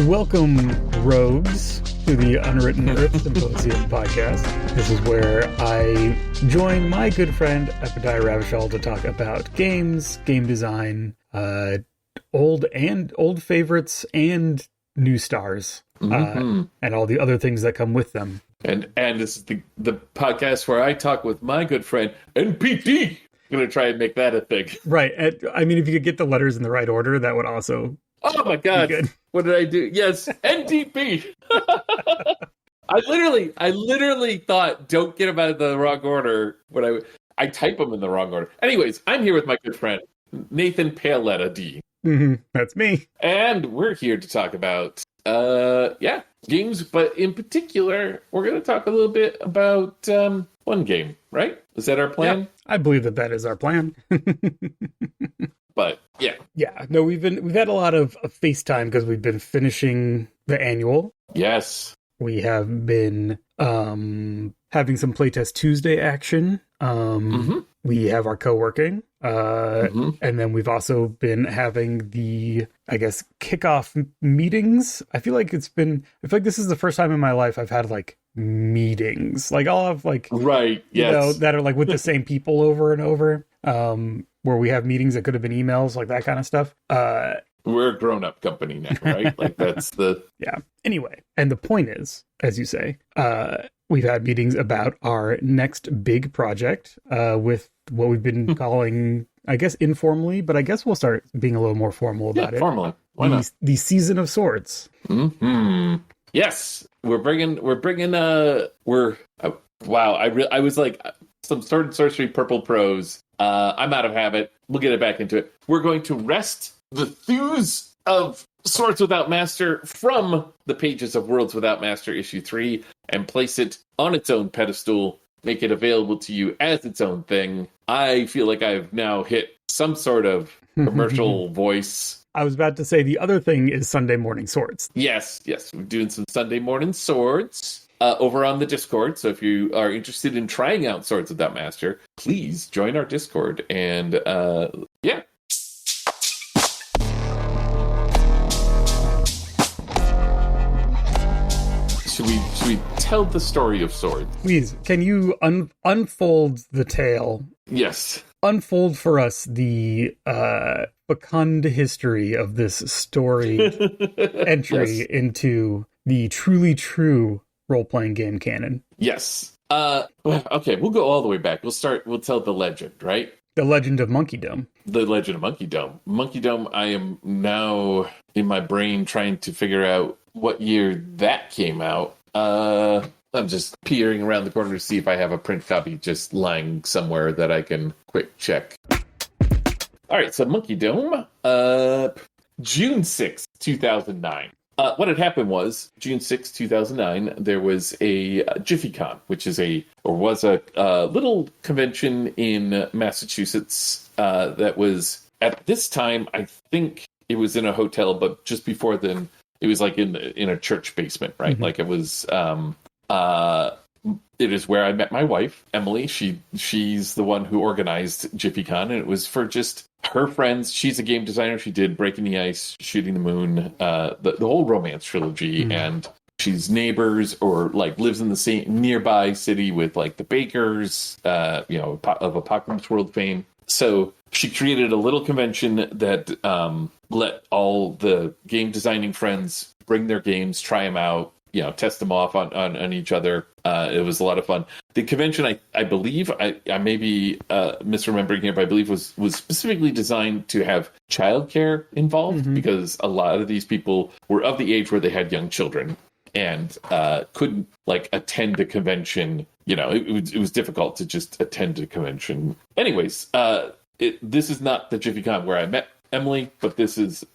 Welcome, rogues, to the Unwritten Earth Symposium podcast. This is where I join my good friend Eppy Ravishal to talk about games, game design, old favorites, and new stars, and all the other things that come with them. And this is the podcast where I talk with my good friend NPD. I'm going to try and make that a thing. Right. I mean, if you could get the letters in the right order, that would also... Oh my God. What did I do? Yes, NDP. I literally thought, don't get them out of the wrong order when I type them in the wrong order. Anyways, I'm here with my good friend, Nathan Paletta D. That's me. And we're here to talk about, games, but in particular, we're going to talk a little bit about one game, right? Is that our plan? Yeah, I believe that is our plan. But yeah. Yeah. No, we've had a lot of FaceTime because we've been finishing the annual. Yes. We have been having some Playtest Tuesday action. We have our co-working. And then we've also been having the, I guess, kickoff meetings. I feel like this is the first time in my life I've had like meetings. Like I'll have like, right. Yes. You know, that are like with the same people over and over. Where we have meetings that could have been emails, like that kind of stuff. We're a grown-up company now, right? Like that's the... Yeah. Anyway, and the point is, as you say, we've had meetings about our next big project with what we've been calling, I guess, informally, but I guess we'll start being a little more formal about it. Formally. Why not? The Season of Swords. Yes. I was like, some Sword and Sorcery Purple Prose. I'm out of habit. We'll get it back into it. We're going to wrest the thews of Swords Without Master from the pages of Worlds Without Master issue 3 and place it on its own pedestal, make it available to you as its own thing. I feel like I've now hit some sort of commercial voice. I was about to say the other thing is Sunday Morning Swords. Yes. We're doing some Sunday Morning Swords. Over on the Discord. So if you are interested in trying out Swords Without Master, please join our Discord. And yeah. Should we tell the story of Swords? Please, can you unfold the tale? Yes. Unfold for us the fecund history of this story entry into the truly true role-playing game canon. Yes. Okay, we'll go all the way back. We'll tell the legend, right? The Legend of Monkey Dome. The Legend of Monkey Dome. Monkey Dome, I am now in my brain trying to figure out what year that came out. I'm just peering around the corner to see if I have a print copy just lying somewhere that I can quick check. All right, so Monkey Dome, June 6th, 2009. What had happened was, June 6, 2009, there was a JiffyCon, which was a little convention in Massachusetts that was, at this time, I think it was in a hotel, but just before then, it was like in a church basement, right? Like it was, it is where I met my wife, Emily. She's the one who organized JiffyCon, and it was for just her friends. She's a game designer. She did Breaking the Ice, Shooting the Moon, the whole Romance trilogy, and she's neighbors or like lives in the same nearby city with like the Bakers, of Apocalypse World fame. So she created a little convention that let all the game designing friends bring their games, try them out, test them off on each other. It was a lot of fun. The convention, I believe, I may be misremembering here, but I believe was specifically designed to have childcare involved because a lot of these people were of the age where they had young children and couldn't like attend a convention. It was difficult to just attend a convention. Anyways, this is not the JiffyCon where I met Emily, but this is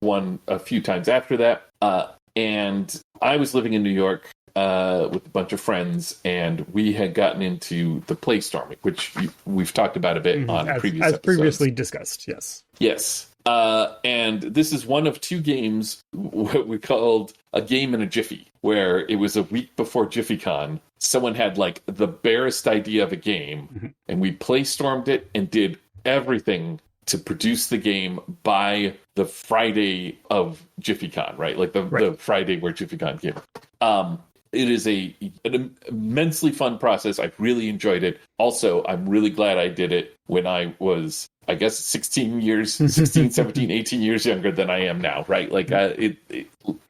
one a few times after that. And I was living in New York with a bunch of friends, and we had gotten into the Playstorming, which we've talked about a bit on previous episodes. As previously discussed, yes. Yes. And this is one of two games, what we called a game in a jiffy, where it was a week before JiffyCon. Someone had like the barest idea of a game, and we Playstormed it and did everything to produce the game by the Friday of JiffyCon, right? Like the Friday where JiffyCon came. It is an immensely fun process. I really enjoyed it. Also, I'm really glad I did it when I was, I guess, 16, 17, 18 years younger than I am now, right? Like,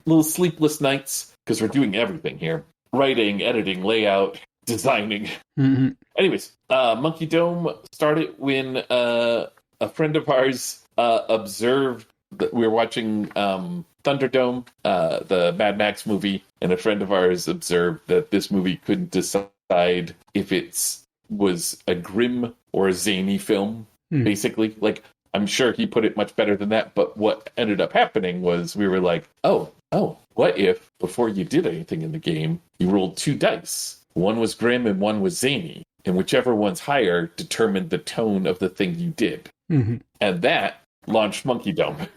little sleepless nights, because we're doing everything here. Writing, editing, layout, designing. Mm-hmm. Anyways, Monkey Dome started when a friend of ours observed that we were watching Thunderdome, the Mad Max movie, and a friend of ours observed that this movie couldn't decide if it was a grim or a zany film, basically. Like, I'm sure he put it much better than that, but what ended up happening was we were like, oh, what if, before you did anything in the game, you rolled 2 dice? One was grim and one was zany, and whichever one's higher determined the tone of the thing you did. Mm-hmm. And that launched Monkey Dome.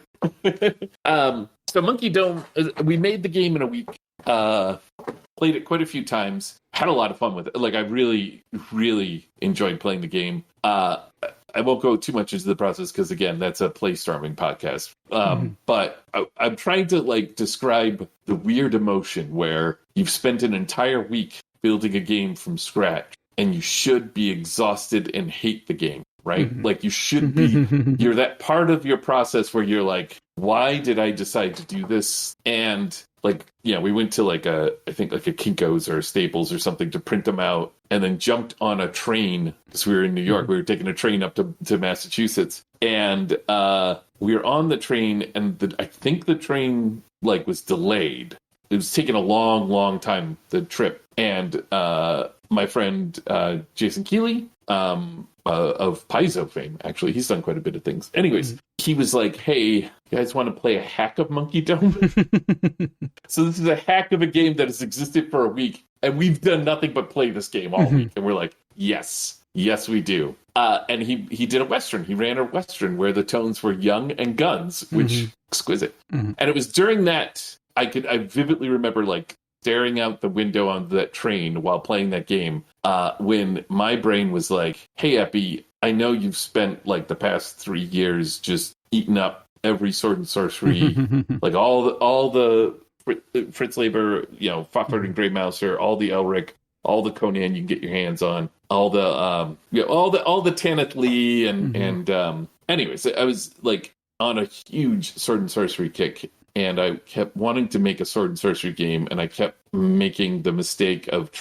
So Monkey Dome, we made the game in a week, played it quite a few times, had a lot of fun with it. Like, I really, really enjoyed playing the game. I won't go too much into the process because, again, that's a play-storming podcast. But I'm trying to, like, describe the weird emotion where you've spent an entire week building a game from scratch and you should be exhausted and hate the game, right? Mm-hmm. Like, you should be, you're that part of your process where you're like, why did I decide to do this? And, like, yeah, we went to I think a Kinko's or Staples or something to print them out, and then jumped on a train because we were in New York. We were taking a train up to Massachusetts, and we were on the train, and I think the train was delayed. It was taking a long, long time, the trip, and my friend Jason Keeley of Paizo fame, actually, he's done quite a bit of things. Anyways, he was like, "Hey, you guys want to play a hack of Monkey Dome?" So this is a hack of a game that has existed for a week, and we've done nothing but play this game all week. And we're like, yes, we do. And he did a Western. He ran a Western where the tones were young and guns, which exquisite. And it was during that I vividly remember staring out the window on that train while playing that game, when my brain was like, "Hey, Eppy, I know you've spent the past 3 years just eating up every sword and sorcery, all the Fritz Leiber, Fafhrd and Grey Mouser, all the Elric, all the Conan you can get your hands on, all the all the Tanith Lee, and anyways, I was on a huge sword and sorcery kick. And I kept wanting to make a sword and sorcery game, and I kept making the mistake of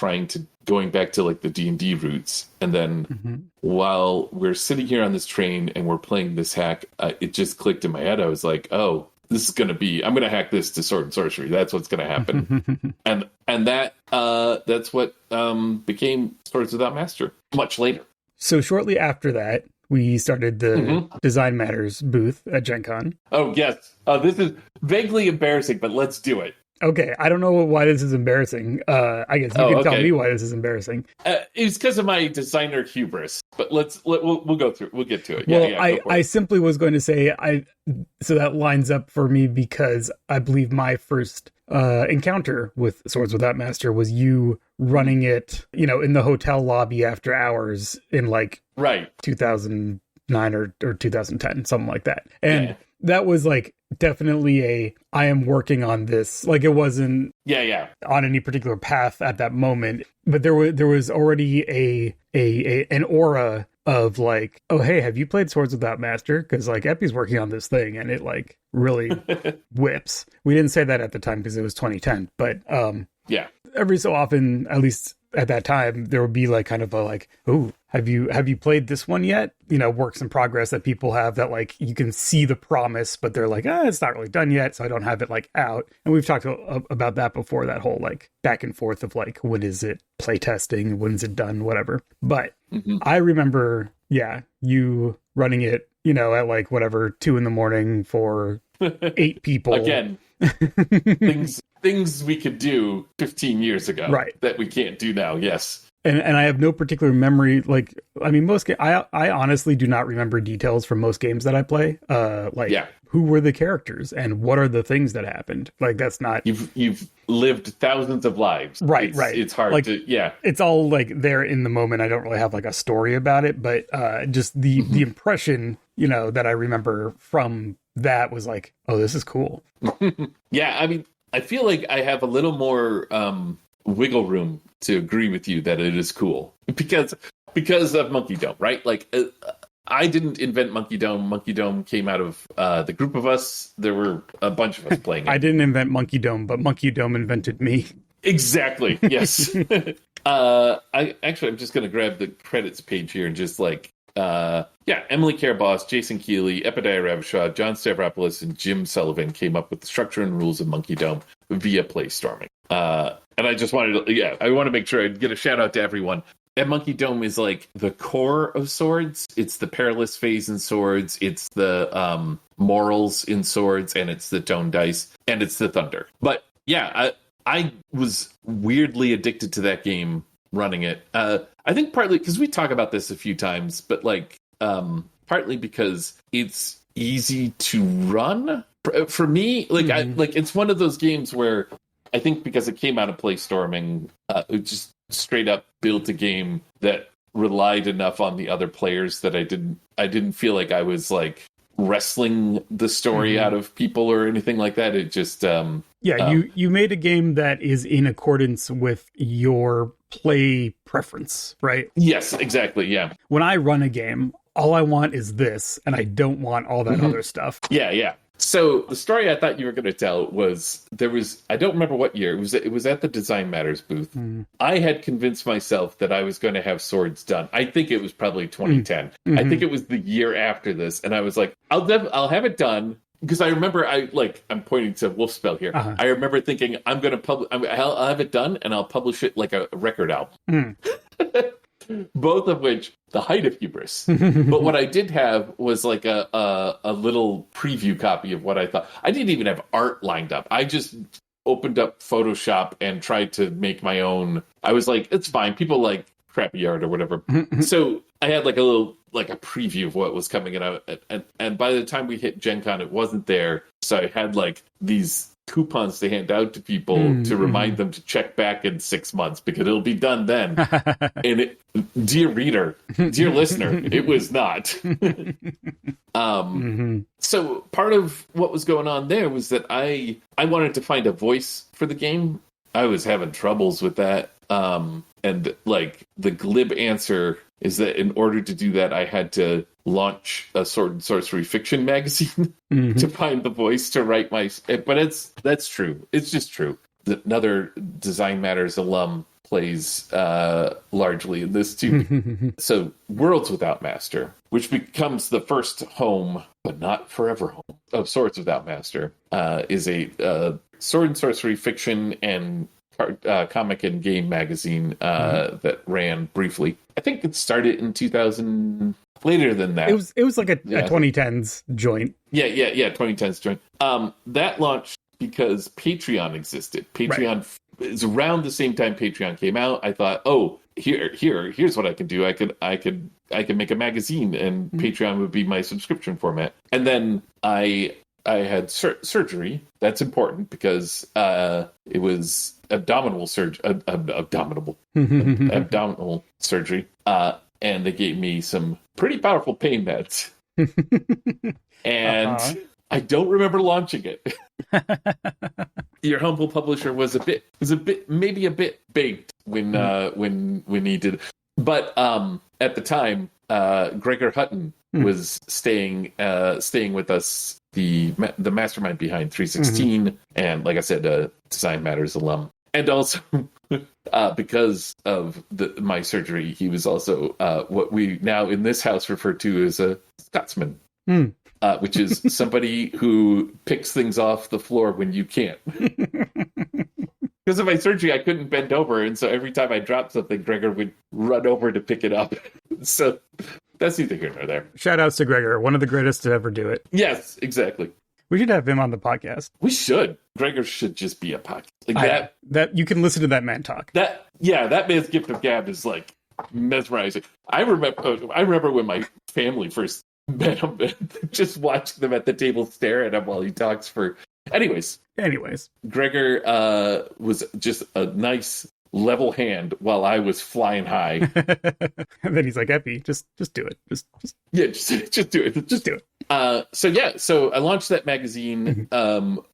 going back to the D&D roots. And then while we're sitting here on this train and we're playing this hack, it just clicked in my head. I was like, oh, this is going to be, I'm going to hack this to sword and sorcery. That's what's going to happen. and that's what became Swords Without Master much later. So shortly after that, we started the Design Matters booth at Gen Con. Oh, yes. This is vaguely embarrassing, but let's do it. Okay, I don't know why this is embarrassing. I guess you can tell me why this is embarrassing. It's because of my designer hubris, but we'll go through. We'll get to it. Well, I simply was going to say so that lines up for me because I believe my first encounter with Swords Without Master was you running it, in the hotel lobby after hours in 2009 or 2010, something like that. And that was definitely I am working on this. It wasn't on any particular path at that moment, but there was already an aura of oh, hey, have you played Swords Without Master? Because Eppy's working on this thing, and it really whips. We didn't say that at the time because it was 2010, but every so often, at least at that time, there would be kind of a oh, have you played this one yet? Works in progress that people have that you can see the promise, but they're it's not really done yet, so I don't have it out. And we've talked about that before, that whole back and forth of when is it play testing, when is it done, whatever. But I remember, you running it, at whatever 2 a.m. for 8 people. Again, things we could do 15 years ago, right? That we can't do now. Yes. And I have no particular memory. I honestly do not remember details from most games that I play. Who were the characters and what are the things that happened? That's not... You've lived thousands of lives. Right. It's hard to... It's all there in the moment. I don't really have a story about it, but just the impression, that I remember from that was like, oh, this is cool. Yeah, I mean, I feel like I have a little more wiggle room to agree with you that it is cool because of Monkey Dome, right? Like, I didn't invent Monkey Dome. Monkey Dome came out of the group of us. There were a bunch of us playing it. I didn't invent Monkey Dome, but Monkey Dome invented me. Exactly. Yes. I'm just going to grab the credits page here and just Emily Caraboss, Jason Keeley, Eppy Ravishad, John Stavropoulos, and Jim Sullivan came up with the structure and rules of Monkey Dome via playstorming. And I just wanted to, I want to make sure I get a shout out to everyone. And Monkey Dome is like the core of Swords. It's the perilous phase in Swords. It's the morals in Swords, and it's the tone dice, and it's the thunder. But yeah, I was weirdly addicted to that game running it. I think partly because we talk about this a few times, but partly because it's easy to run for me. It's one of those games where I think because it came out of playstorming, it just straight up built a game that relied enough on the other players that I didn't feel like I was like wrestling the story out of people or anything like that. It just you made a game that is in accordance with your play preference, right? Yes, exactly. Yeah. When I run a game, all I want is this, and I don't want all that other stuff. Yeah. So the story I thought you were going to tell was I don't remember what year, it was at the Design Matters booth. I had convinced myself that I was going to have Swords done. I think it was probably 2010. I think it was the year after this. And I was like, I'll have it done. Because I remember I'm pointing to Wolfspell here. I remember thinking I'm going to I'll have it done and I'll publish it like a record album. Both of which, the height of hubris. But what I did have was like a little preview copy of what I thought. I didn't even have art lined up. I just opened up Photoshop and tried to make my own. I was like, it's fine. People like crappy art or whatever. So I had like a preview of what was coming out. And by the time we hit Gen Con, it wasn't there. So I had like these coupons to hand out to people to remind them to check back in 6 months because it'll be done then. And dear reader, dear listener, it was not. So part of what was going on there was that I wanted to find a voice for the game. I was having troubles with that. And like the glib answer is that in order to do that, I had to launch a sword and sorcery fiction magazine to find the voice to write but that's true. It's just true. Another Design Matters alum plays largely in this too. So Worlds Without Master, which becomes the first home, but not forever home, of Swords Without Master, is a sword and sorcery fiction and comic and game magazine that ran briefly. I think it started in 2000. Later than that, it was like a 2010s joint. Yeah, 2010s joint. That launched because Patreon existed. Patreon is around the same time Patreon came out. I thought, here's what I can do. I could make a magazine, and Patreon would be my subscription format. And then I had surgery. That's important because it was abdominal surgery. And they gave me some pretty powerful pain meds. And I don't remember launching it. Your humble publisher was maybe a bit baked when he did. But at the time, Gregor Hutton was staying with us, the mastermind behind 316, and like I said, a Design Matters alum. And also, because of my surgery, he was also what we now in this house refer to as a Scotsman, which is somebody who picks things off the floor when you can't. Because of my surgery, I couldn't bend over, and so every time I dropped something, Gregor would run over to pick it up. So that's neither here nor there. Shout outs to Gregor, one of the greatest to ever do it. Yes, exactly. We should have him on the podcast. We should. Gregor should just be a podcast. Like that you can listen to that man talk. That man's gift of gab is like mesmerizing. I remember when my family first met him, just watching them at the table stare at him while he talks for. Anyways, Gregor was just a nice level hand while I was flying high. And then he's like, Eppy, just do it. Just do it. Just do it. So I launched that magazine,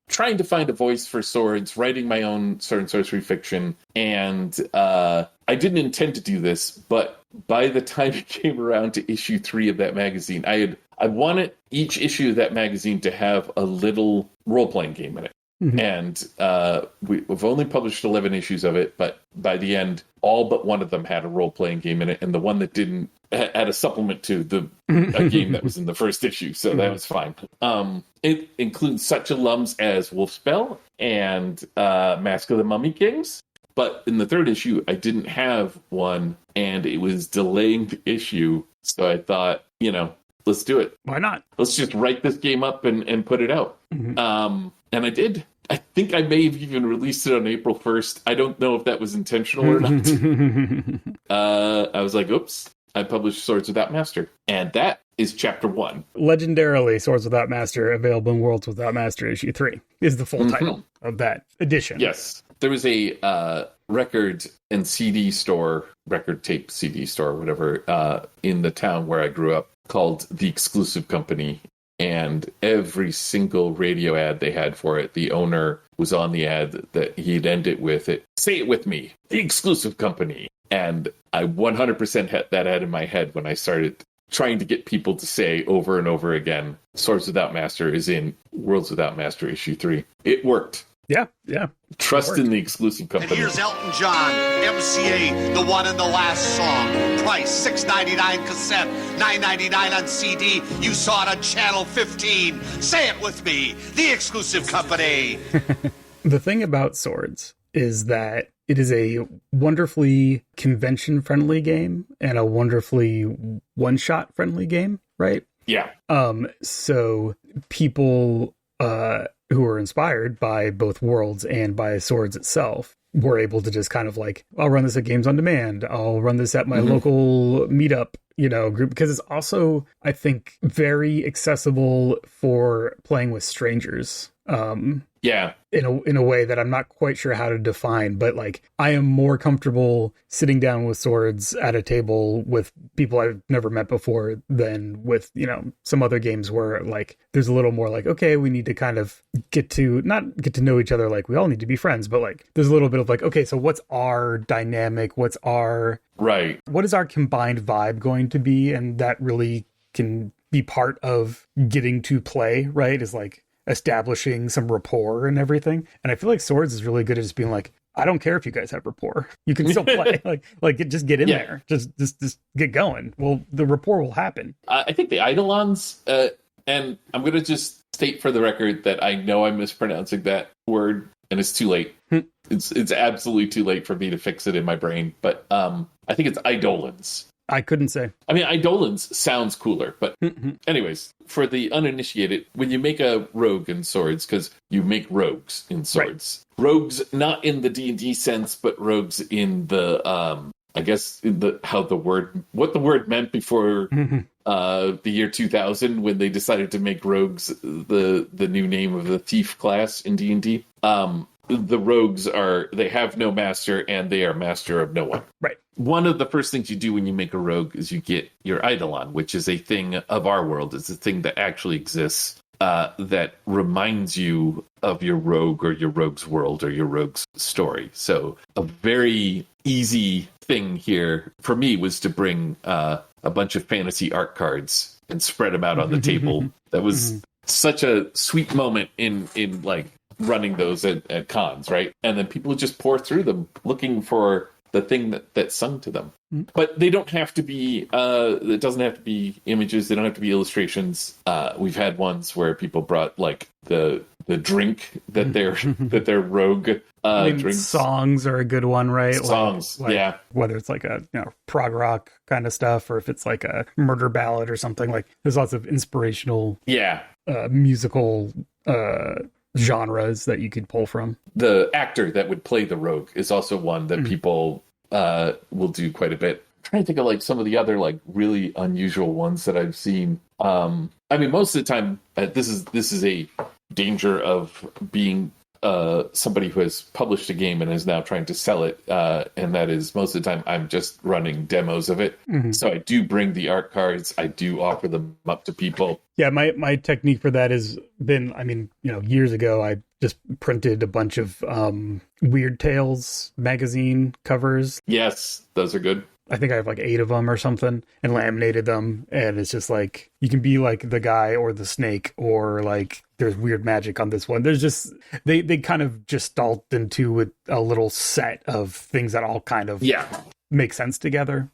trying to find a voice for swords, writing my own sword and sorcery fiction, and I didn't intend to do this, but by the time it came around to issue 3 of that magazine, I wanted each issue of that magazine to have a little role-playing game in it. And we've only published 11 issues of it, but by the end, all but one of them had a role-playing game in it, and the one that didn't had a supplement to a game that was in the first issue, so that was fine. It includes such alums as Wolfspell and Mask of the Mummy Kings, but in the 3rd issue, I didn't have one, and it was delaying the issue, so I thought, let's do it. Why not? Let's just write this game up and put it out. And I did. I think I may have even released it on April 1st. I don't know if that was intentional or not. I was like, oops, I published Swords Without Master. And that is chapter 1. Legendarily, Swords Without Master, available in Worlds Without Master issue 3, is the full title of that edition. Yes. There was a record and CD store, record tape CD store, whatever, in the town where I grew up called The Exclusive Company. And every single radio ad they had for it, the owner was on the ad that he'd end it with say it with me, The Exclusive Company. And I 100% had that ad in my head when I started trying to get people to say over and over again, Swords Without Master is in Worlds Without Master issue 3. It worked. Yeah. Trust in The Exclusive Company. And here's Elton John, MCA, the one and the last song. Price $6.99 cassette, $9.99 on CD. You saw it on Channel 15. Say it with me, The Exclusive Company. The thing about Swords is that it is a wonderfully convention-friendly game and a wonderfully one-shot-friendly game, right? Yeah. So people who were inspired by both Worlds and by Swords itself were able to just kind of like, I'll run this at Games on Demand. I'll run this at my local meetup, group, because it's also, I think, very accessible for playing with strangers. Yeah. In a way that I'm not quite sure how to define, but like I am more comfortable sitting down with Swords at a table with people I've never met before than with, some other games where like there's a little more like, okay, we need to kind of not get to know each other, like we all need to be friends, but like there's a little bit of like, okay, so what's our dynamic? What is our combined vibe going to be? And that really can be part of getting to play, right? Is like establishing some rapport and everything. And I feel like Swords is really good at just being like, I don't care if you guys have rapport. You can still play. Just get in there. Just get going. Well, the rapport will happen. I think the Eidolons, and I'm going to just state for the record that I know I'm mispronouncing that word, and it's too late. It's absolutely too late for me to fix it in my brain. But I think it's Eidolons. I couldn't say. I mean, Eidolons sounds cooler, but anyways, for the uninitiated, when you make a rogue in Swords, because you make rogues in Swords, rogues not in the D&D sense, but rogues in the, I guess, in what the word meant before the year 2000 when they decided to make rogues the new name of the thief class in D&D. The rogues they have no master and they are master of no one. Right. One of the first things you do when you make a rogue is you get your Eidolon, which is a thing of our world. It's a thing that actually exists that reminds you of your rogue or your rogue's world or your rogue's story. So a very easy thing here for me was to bring a bunch of fantasy art cards and spread them out on the table. That was such a sweet moment in like running those at cons, right? And then people would just pour through them looking for the thing that sung to them. But they don't have to be, it doesn't have to be images, they don't have to be illustrations. We've had ones where people brought like the drink that their rogue drinks. Songs are a good one, right? Songs, yeah. Whether it's like a prog rock kind of stuff or if it's like a murder ballad or something, like there's lots of inspirational musical genres that you could pull from. The actor that would play the rogue is also one that people will do quite a bit. I'm trying to think of like some of the other like really unusual ones that I've seen. I mean, most of the time, this is a danger of being somebody who has published a game and is now trying to sell it, and that is most of the time I'm just running demos of it. So I do bring the art cards. I do offer them up to people. Yeah, my technique for that has been, I mean, years ago, I just printed a bunch of Weird Tales magazine covers. Yes, those are good. I think I have like 8 of them or something, and laminated them. And it's just like, you can be like the guy or the snake, or like there's weird magic on this one. There's just, they kind of gestalt into a little set of things that all kind of make sense together.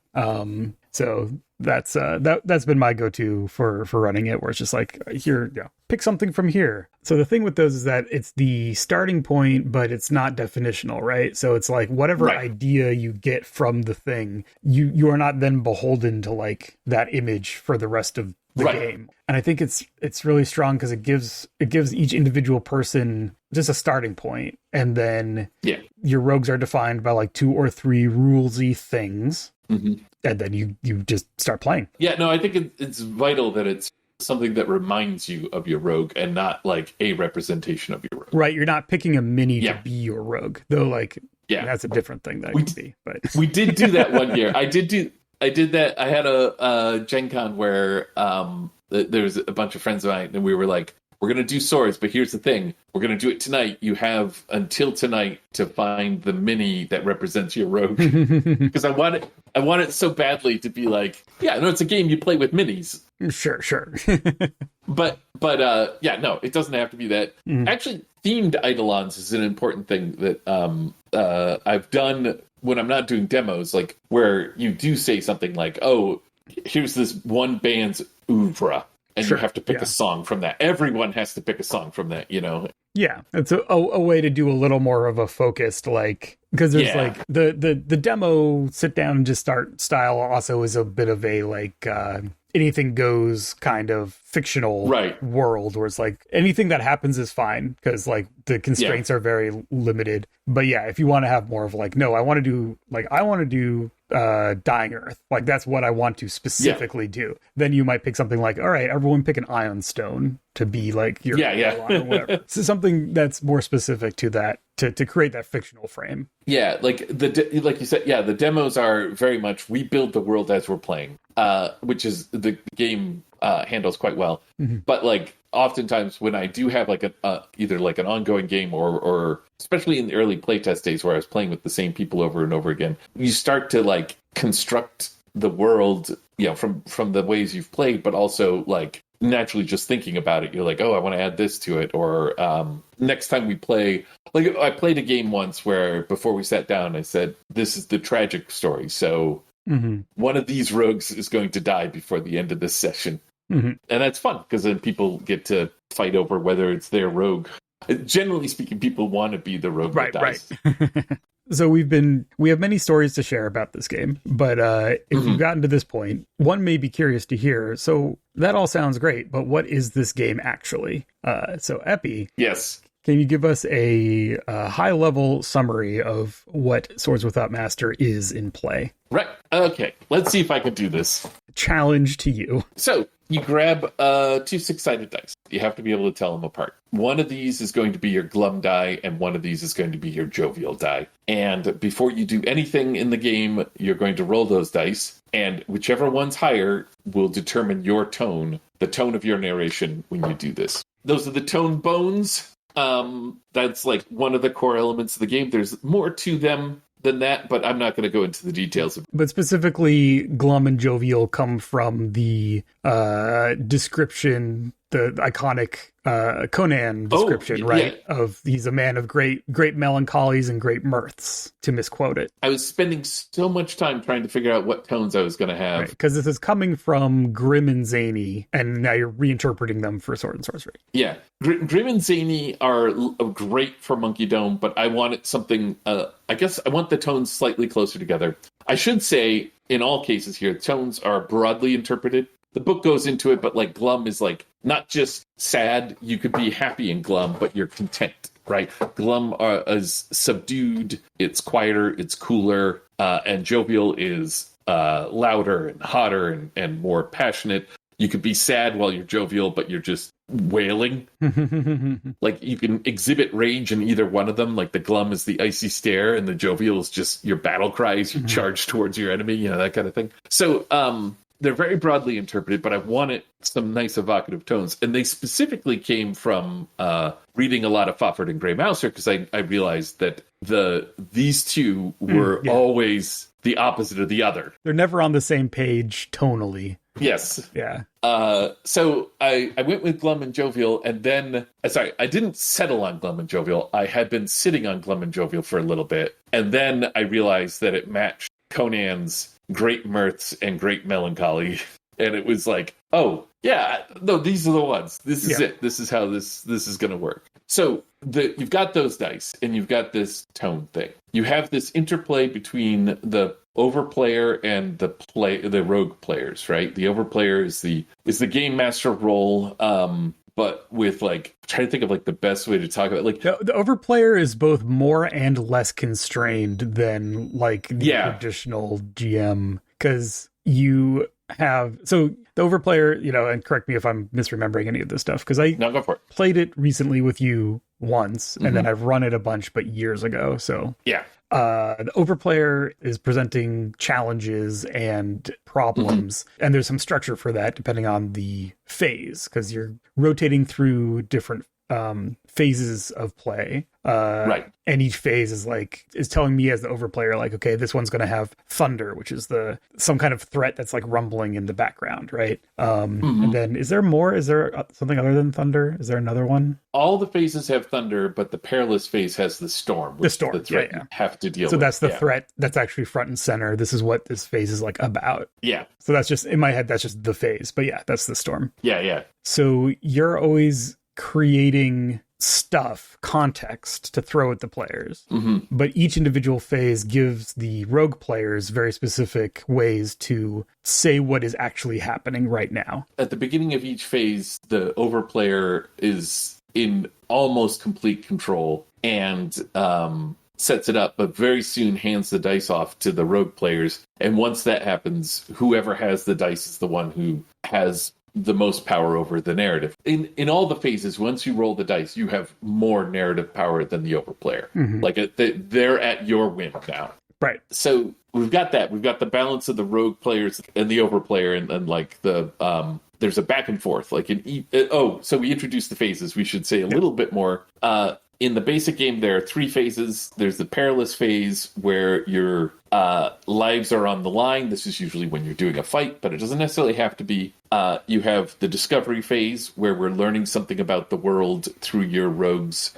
So that's been my go-to for running it, where it's just like, here, pick something from here. So the thing with those is that it's the starting point, but it's not definitional, right? So it's like whatever idea you get from the thing, you are not then beholden to like that image for the rest of the game. And I think it's really strong because it gives each individual person just a starting point, and then your rogues are defined by like 2 or 3 rulesy things. And then you just start playing. Yeah, no, I think it's vital that it's something that reminds you of your rogue and not like a representation of your rogue. Right, you're not picking a mini to be your rogue, though. Like, that's a different thing that could be. But we did do that one year. I did that. I had a Gen Con where there was a bunch of friends of mine, and we were like, we're going to do swords, but here's the thing. We're going to do it tonight. You have until tonight to find the mini that represents your rogue. Because I want it so badly to be like, it's a game you play with minis. Sure. but no, it doesn't have to be that. Actually, themed eidolons is an important thing that I've done when I'm not doing demos, like where you do say something like, oh, here's this one band's oeuvre. And you have to pick a song from that. Everyone has to pick a song from that, Yeah, it's a way to do a little more of a focused, like, because there's like the demo sit down and just start style also is a bit of a like anything goes kind of fictional world, where it's like anything that happens is fine because like the constraints are very limited. But if you want to have more of like, no, I want to do Dying Earth, like that's what I want to specifically do, then you might pick something like, all right, everyone pick an Ion Stone to be like your or whatever. So something that's more specific to that, to create that fictional frame. Like like you said, the demos are very much we build the world as we're playing, which is the game handles quite well. But like oftentimes when I do have like either like an ongoing game or especially in the early playtest days where I was playing with the same people over and over again, you start to like construct the world, from the ways you've played, but also like naturally just thinking about it, you're like, oh, I want to add this to it. Or next time we play, like I played a game once where before we sat down, I said, this is the tragic story. So one of these rogues is going to die before the end of this session. And that's fun because then people get to fight over whether it's their rogue. Generally speaking, people want to be the rogue that dies. Right. So we have many stories to share about this game, but if you've gotten to this point, one may be curious to hear. So that all sounds great, but what is this game actually? So Eppy, yes, can you give us a high-level summary of what Swords Without Master is in play? Right. Okay. Let's see if I can do this. Challenge to you. So you grab 2 6-sided dice. You have to be able to tell them apart. One of these is going to be your glum die, and one of these is going to be your jovial die. And before you do anything in the game, you're going to roll those dice, and whichever one's higher will determine your tone, the tone of your narration when you do this. Those are the tone bones. That's like one of the core elements of the game. There's more to them than that, but I'm not going to go into the details. But specifically, glum and jovial come from the description, the iconic Conan description, right? Yeah. Of he's a man of great melancholies and great mirths, to misquote it. I was spending so much time trying to figure out what tones I was going to have. Because this is coming from grim and zany, and now you're reinterpreting them for sword and sorcery. Yeah. Grim and zany are great for Monkey Dome, but I wanted something, I guess I want the tones slightly closer together. I should say, in all cases here, tones are broadly interpreted. The book goes into it, but like glum is like not just sad. You could be happy in glum, but you're content, right? Glum is subdued. It's quieter. It's cooler. And jovial is louder and hotter and more passionate. you could be sad while you're jovial, but you're just wailing. Like you can exhibit range in either one of them. Like the glum is the icy stare, and the jovial is just your battle cries. You charge towards your enemy, that kind of thing. So they're very broadly interpreted, but I wanted some nice evocative tones. And they specifically came from reading a lot of Fafhrd and Grey Mouser, because I realized that these two were always the opposite of the other. They're never on the same page tonally. Yes. Yeah. So I went with Glum and Jovial, and then, I didn't settle on Glum and Jovial. I had been sitting on Glum and Jovial for a little bit, and then I realized that it matched Conan's Great Mirths and Great Melancholy. And it was like, oh, yeah, no, these are the ones. This is it. This is how this is going to work. So you've got those dice, and you've got this tone thing. You have this interplay between the overplayer and the rogue players, right? The overplayer is the game master role, but with trying to think of the best way to talk about it. The overplayer is both more and less constrained than the traditional GM, because you have the overplayer, and correct me if I'm misremembering any of this stuff, because I go for it. Played it recently with you once, and then I've run it a bunch, but years ago. So yeah. The overplayer is presenting challenges and problems, and there's some structure for that depending on the phase, because you're rotating through different phases of play. Right. And each phase is telling me as the overplayer, okay, this one's going to have thunder, which is some kind of threat that's rumbling in the background, right? And then is there more? Is there something other than thunder? Is there another one? All the phases have thunder, but the perilous phase has the storm. The storm, the threat you have to deal with. So that's the threat that's actually front and center. This is what this phase is about. Yeah. So that's just, in my head, that's just the phase. But yeah, that's the storm. Yeah. So you're always creating context to throw at the players, but each individual phase gives the rogue players very specific ways to say what is actually happening right now. At the beginning of each phase, the overplayer is in almost complete control and sets it up, but very soon hands the dice off to the rogue players. And once that happens, whoever has the dice is the one who has the most power over the narrative. In all the phases, once you roll the dice, you have more narrative power than the overplayer. They're at your whim now. Right. So we've got that. We've got the balance of the rogue players and the overplayer, and there's a back and forth. So we introduced the phases. We should say a little bit more. In the basic game, there are 3 phases. There's the perilous phase, where your lives are on the line. This is usually when you're doing a fight, but it doesn't necessarily have to be. You have the discovery phase, where we're learning something about the world through your rogues'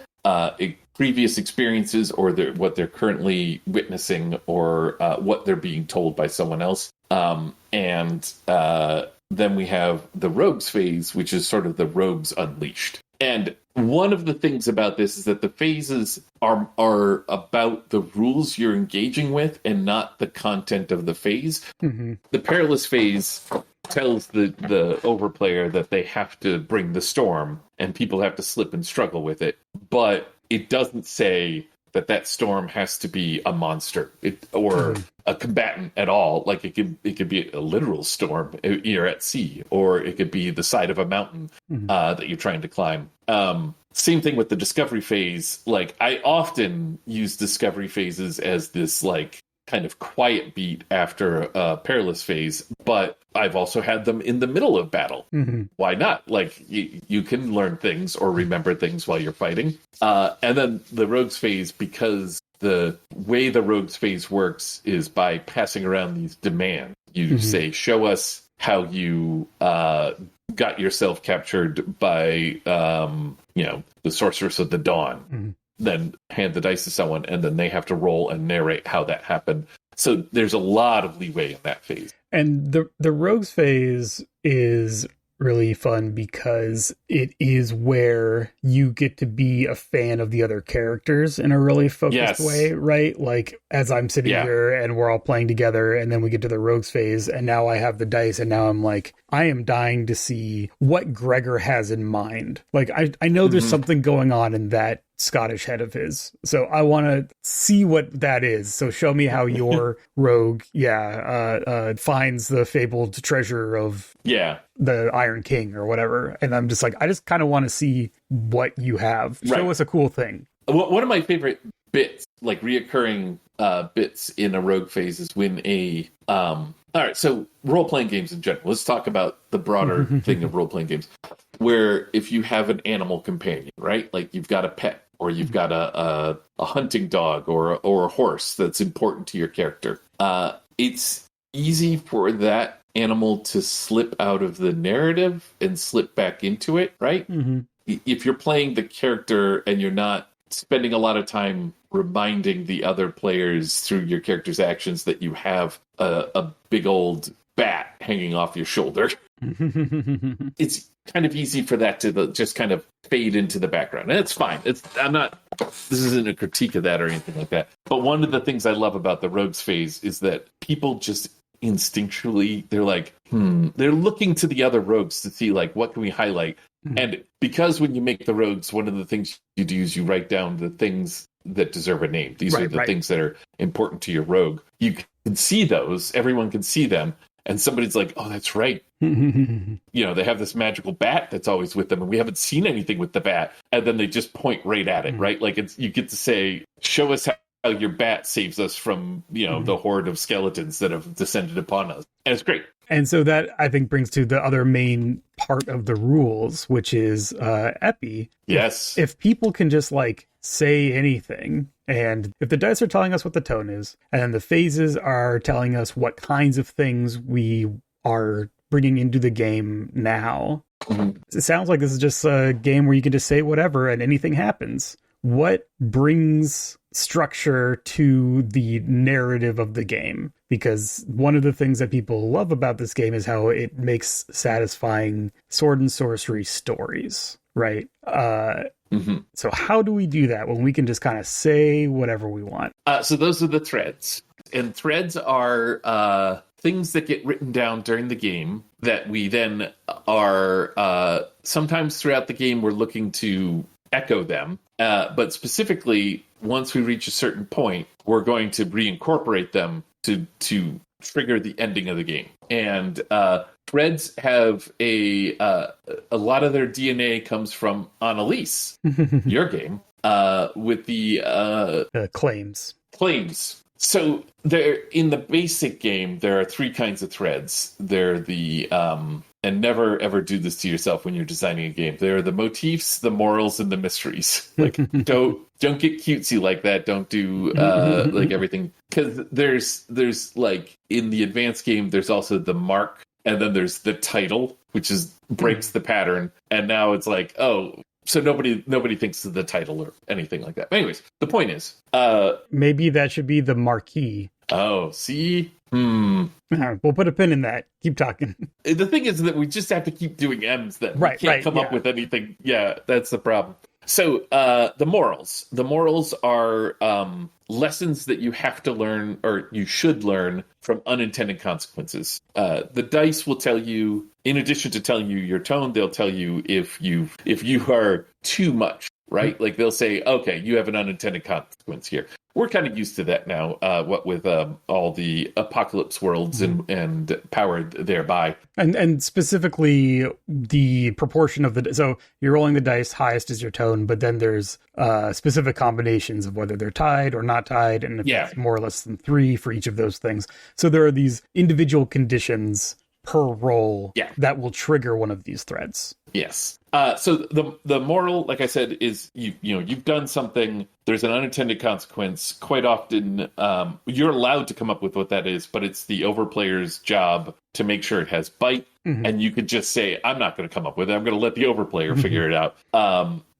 previous experiences, or what they're currently witnessing, or what they're being told by someone else. And then we have the rogues phase, which is sort of the rogues unleashed. And one of the things about this is that the phases are about the rules you're engaging with and not the content of the phase. The perilous phase tells the overplayer that they have to bring the storm and people have to slip and struggle with it. But it doesn't say that storm has to be a monster or a combatant at all. It could be a literal storm. You're at sea, or it could be the side of a mountain that you're trying to climb. Same thing with the discovery phase. I often use discovery phases as this kind of quiet beat after a perilous phase, but I've also had them in the middle of battle. Why not? You can learn things or remember things while you're fighting. And then the rogues phase, because the way the rogues phase works is by passing around these demands. You say, show us how you got yourself captured by the sorceress of the dawn. Then hand the dice to someone, and then they have to roll and narrate how that happened. So there's a lot of leeway in that phase. And the rogues phase is really fun because it is where you get to be a fan of the other characters in a really focused way, right? As I'm sitting here and we're all playing together, and then we get to the rogues phase, and now I have the dice, and now I'm I am dying to see what Gregor has in mind. I know there's something going on in that Scottish head of his. So I want to see what that is. So show me how your rogue, finds the fabled treasure of the Iron King or whatever. And I'm just like, I just kind of want to see what you have. Show us a cool thing. One of my favorite bits, like reoccurring bits in a rogue phase, is when all right, so role-playing games in general. Let's talk about the broader thing of role-playing games, where if you have an animal companion, right? Like you've got a pet, or you've got a hunting dog, or a horse that's important to your character. It's easy for that animal to slip out of the narrative and slip back into it, right? If you're playing the character and you're not spending a lot of time reminding the other players through your character's actions that you have a big old bat hanging off your shoulder, it's kind of easy for that to just kind of fade into the background. And it's fine. This isn't a critique of that or anything like that. But one of the things I love about the rogues phase is that people just instinctually, they're like, they're looking to the other rogues to see, like, what can we highlight? And because when you make the rogues, one of the things you do is you write down the things that deserve a name. These are the things that are important to your rogue. You can see those. Everyone can see them. And somebody's like, oh, that's right. They have this magical bat that's always with them, and we haven't seen anything with the bat. And then they just point right at it, right? Like you get to say, show us how your bat saves us from, the horde of skeletons that have descended upon us. And it's great. And so that, I think, brings to the other main part of the rules, which is Eppy. Yes. If people can just, say anything, and if the dice are telling us what the tone is, and the phases are telling us what kinds of things we are bringing into the game now, it sounds like this is just a game where you can just say whatever and anything happens. What brings structure to the narrative of the game? Because one of the things that people love about this game is how it makes satisfying sword and sorcery stories, right? So how do we do that when we can just kind of say whatever we want? So those are the threads. And threads are things that get written down during the game that we then are sometimes throughout the game we're looking to echo them. But specifically, once we reach a certain point, we're going to reincorporate them to trigger the ending of the game. And threads have a lot of their DNA comes from Annalise, your game, with the claims. So there, in the basic game, there are three kinds of threads. They're the and never ever do this to yourself when you're designing a game. There are the motifs, the morals, and the mysteries. Like don't get cutesy like that. Don't do like everything, because there's like in the advanced game, there's also the mark, and then there's the title, which breaks the pattern. And now it's like, oh, so nobody thinks of the title or anything like that. But anyways, the point is, maybe that should be the marquee. Oh, see. We'll put a pin in that. Keep talking. The thing is that we just have to keep doing M's then. Right, we can't come up with anything. Yeah, that's the problem. So the morals. The morals are lessons that you have to learn, or you should learn, from unintended consequences. The dice will tell you, in addition to telling you your tone, they'll tell you if you are too much, right? Like they'll say, okay, you have an unintended consequence here. We're kind of used to that now, what with all the apocalypse worlds and powered thereby. And specifically the proportion of so you're rolling the dice, highest is your tone, but then there's specific combinations of whether they're tied or not tied, and if it's more or less than 3 for each of those things. So there are these individual conditions per roll that will trigger one of these threads. Yes. So the moral, like I said, is you've done something. There's an unintended consequence. Quite often, you're allowed to come up with what that is, but it's the overplayer's job to make sure it has bite. And you could just say, I'm not going to come up with it. I'm going to let the overplayer figure it out.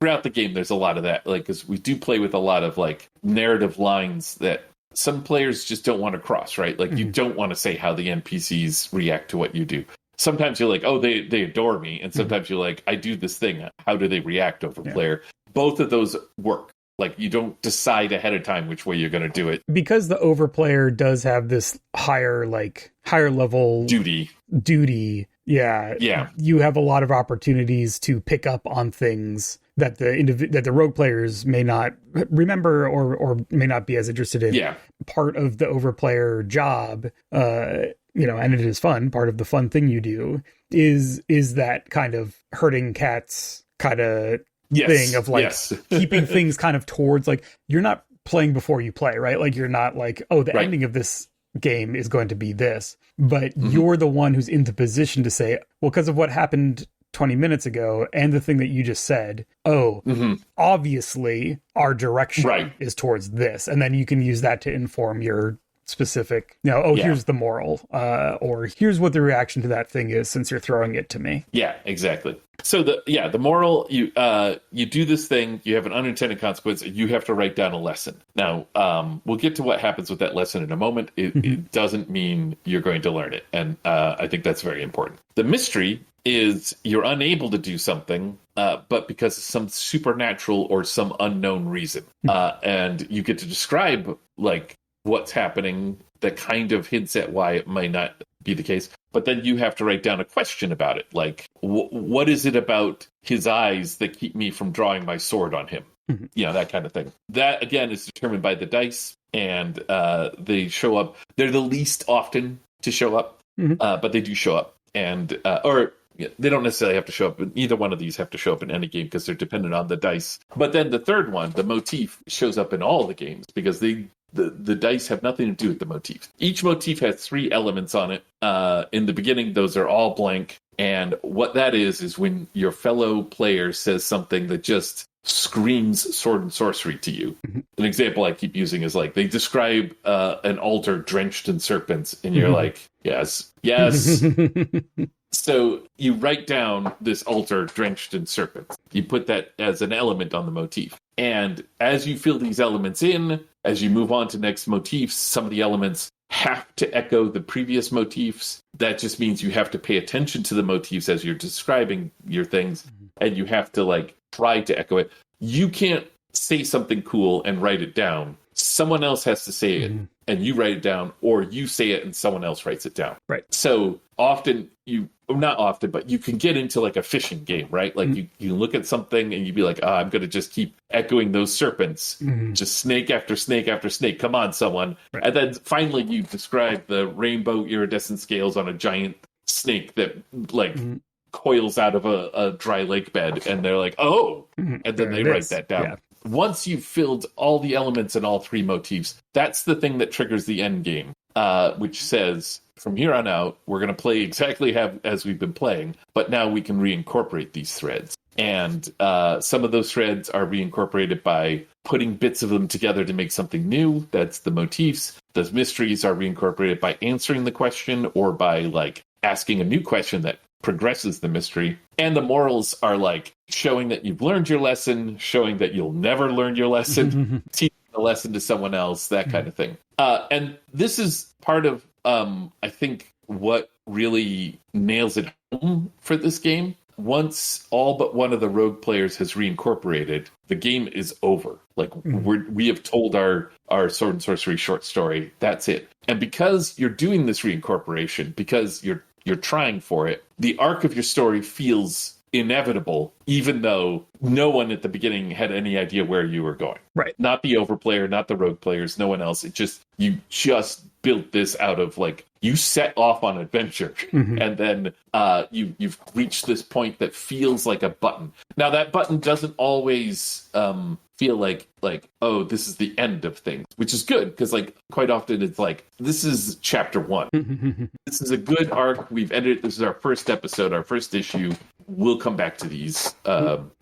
Throughout the game, there's a lot of that, like, because we do play with a lot of like narrative lines that some players just don't want to cross, right? Like you don't want to say how the NPCs react to what you do. Sometimes you're like, oh, they adore me. And sometimes you're like, I do this thing. How do they react over player? Both of those work. Like you don't decide ahead of time which way you're going to do it. Because the overplayer does have this higher level duty. Yeah. You have a lot of opportunities to pick up on things that the rogue players may not remember or may not be as interested in. Yeah. Part of the overplayer job, and it is fun. Part of the fun thing you do is that kind of herding cats kind of thing of like keeping things kind of towards, like, you're not playing before you play, right? Like, you're not like, oh, the ending of this game is going to be this, but you're the one who's in the position to say, well, because of what happened 20 minutes ago and the thing that you just said, obviously our direction is towards this, and then you can use that to inform your specific, here's the moral, or here's what the reaction to that thing is since you're throwing it to me. Yeah, exactly. So the moral, you do this thing, you have an unintended consequence, and you have to write down a lesson. Now, we'll get to what happens with that lesson in a moment. It doesn't mean you're going to learn it, and I think that's very important. The mystery is you're unable to do something, but because of some supernatural or some unknown reason, and you get to describe like what's happening that kind of hints at why it might not be the case. But then you have to write down a question about it. Like, what is it about his eyes that keep me from drawing my sword on him? That kind of thing. That, again, is determined by the dice. And they show up. They're the least often to show up, but they do show up. And, they don't necessarily have to show up, but either one of these have to show up in any game because they're dependent on the dice. But then the third one, the motif, shows up in all the games because the dice have nothing to do with the motif. Each motif has 3 elements on it. In the beginning, those are all blank. And what that is when your fellow player says something that just screams sword and sorcery to you. An example I keep using is like, they describe an altar drenched in serpents, and you're like, yes. So you write down this altar drenched in serpents. You put that as an element on the motif. And as you fill these elements in, as you move on to next motifs, some of the elements have to echo the previous motifs. That just means you have to pay attention to the motifs as you're describing your things, and you have to like try to echo it. You can't say something cool and write it down. Someone else has to say it, and you write it down, or you say it and someone else writes it down. Right. So often not often, but you can get into like a fishing game, right? Like you look at something and you'd be like, I'm going to just keep echoing those serpents, just snake after snake after snake. Come on, someone. Right. And then finally you describe the rainbow iridescent scales on a giant snake that like coils out of a dry lake bed. And they're like, oh, and then they write that down. Yeah. Once you've filled all the elements in all 3 motifs, that's the thing that triggers the end game, which says, from here on out, we're going to play exactly as we've been playing, but now we can reincorporate these threads. And some of those threads are reincorporated by putting bits of them together to make something new. That's the motifs. Those mysteries are reincorporated by answering the question or by like asking a new question that progresses the mystery. And the morals are like showing that you've learned your lesson, showing that you'll never learn your lesson, teaching the lesson to someone else, that kind of thing. And this is part of, I think, what really nails it home for this game. Once all but one of the rogue players has reincorporated, the game is over. Like, we have told our sword and sorcery short story. That's it. And because you're doing this reincorporation, because you're trying for it, the arc of your story feels inevitable, even though no one at the beginning had any idea where you were going. Right. Not the overplayer, not the rogue players, no one else. You just built this out of like, you set off on adventure, and then you've reached this point that feels like a button. Now that button doesn't always feel like, oh, this is the end of things, which is good, because like quite often it's like, this is chapter 1. This is a good arc. We've ended. This is our first episode, our first issue. We'll come back to these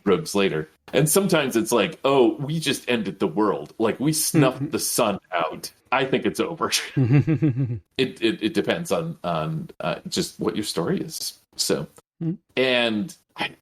rogues later. And sometimes it's like, oh, we just ended the world. Like, we snuffed the sun out. I think it's over. It depends on just what your story is. So, and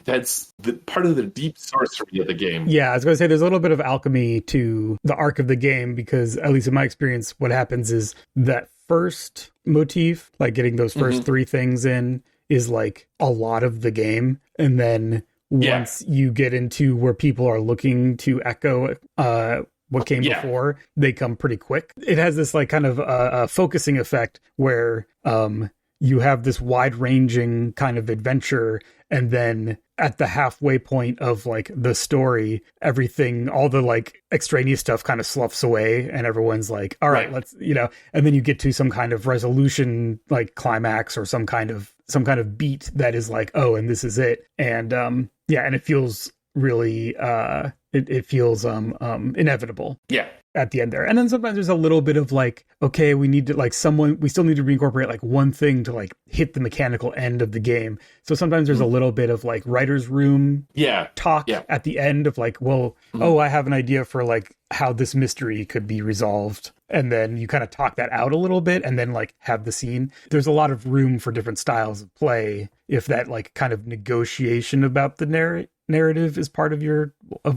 that's the part of the deep sorcery of the game. Yeah, I was going to say there's a little bit of alchemy to the arc of the game, because at least in my experience, what happens is that first motif, like getting those first 3 things in, is like a lot of the game. And then once you get into where people are looking to echo what came before, they come pretty quick. It has this like kind of focusing effect where you have this wide-ranging kind of adventure, and then at the halfway point of like the story, everything, all the like extraneous stuff kind of sloughs away, and everyone's like, all right, let's, and then you get to some kind of resolution, like climax or some kind of beat that is like, oh, and this is it. And and it feels really it feels inevitable. Yeah. At the end there. And then sometimes there's a little bit of like, okay, we need to like we still need to reincorporate like one thing to like hit the mechanical end of the game. So sometimes there's a little bit of like writer's room talk at the end of like, well, oh, I have an idea for like how this mystery could be resolved. And then you kind of talk that out a little bit and then like have the scene. There's a lot of room for different styles of play if that like kind of negotiation about the narrative is part of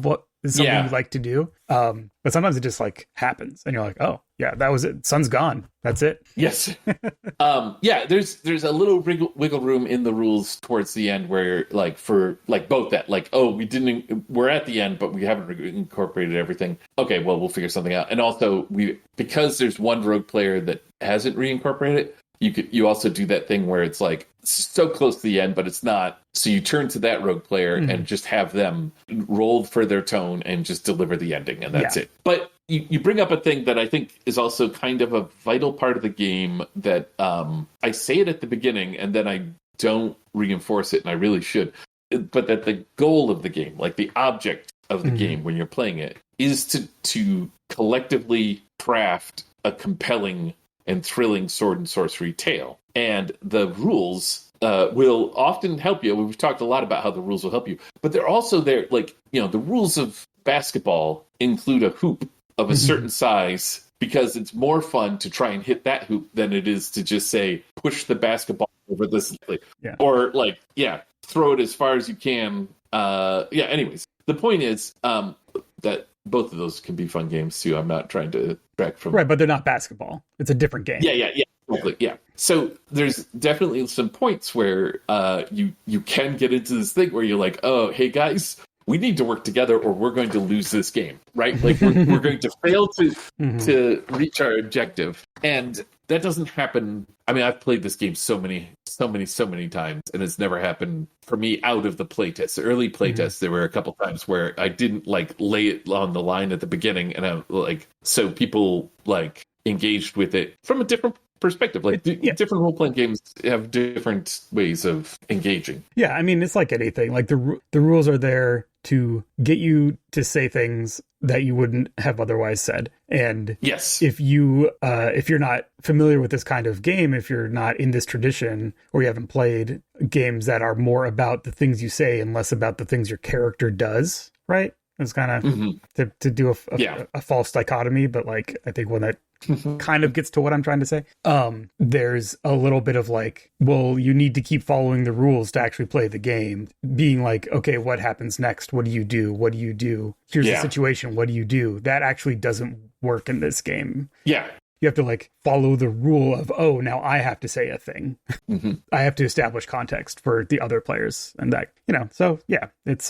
what is something you like to do. But sometimes it just like happens and you're like, oh yeah, that was it. Sun's gone. That's it. Yes. There's a little wiggle room in the rules towards the end where like for like both that like, oh, we're at the end, but we haven't incorporated everything. Okay, well, we'll figure something out. And also because there's one rogue player that hasn't reincorporated it, you also do that thing where it's like so close to the end, but it's not. So you turn to that rogue player and just have them roll for their tone and just deliver the ending, and that's it. But you bring up a thing that I think is also kind of a vital part of the game that I say it at the beginning and then I don't reinforce it, and I really should. But that the goal of the game, like the object of the game when you're playing it, is to collectively craft a compelling and thrilling sword and sorcery tale. And the rules will often help you. We've talked a lot about how the rules will help you, but they're also there. Like, the rules of basketball include a hoop of a certain size because it's more fun to try and hit that hoop than it is to just say, push the basketball over this. Or like, throw it as far as you can. Anyways, the point is that both of those can be fun games too. I'm not trying to track from... Right, but they're not basketball. It's a different game. Yeah. Totally, yeah. So there's definitely some points where you can get into this thing where you're like, oh, hey guys, we need to work together or we're going to lose this game, right? Like we're going to fail to reach our objective. And that doesn't happen. I mean, I've played this game so many times, and it's never happened for me out of the playtest. The early playtests, there were a couple times where I didn't like lay it on the line at the beginning, and I'm like, so people like engaged with it from a different perspective. Like different role-playing games have different ways of engaging. Yeah, I mean, it's like anything. Like the rules are there to get you to say things that you wouldn't have otherwise said. And yes, if you're not familiar with this kind of game, if you're not in this tradition, or you haven't played games that are more about the things you say and less about the things your character does, right? It's kind of to do a false dichotomy, but like I think one that kind of gets to what I'm trying to say. There's a little bit of like, well, you need to keep following the rules to actually play the game. Being like, okay, what happens next? What do you do? What do you do? Here's the situation. What do you do? That actually doesn't work in this game. Yeah. You have to like follow the rule of, oh, now I have to say a thing. I have to establish context for the other players, and that, so yeah, it's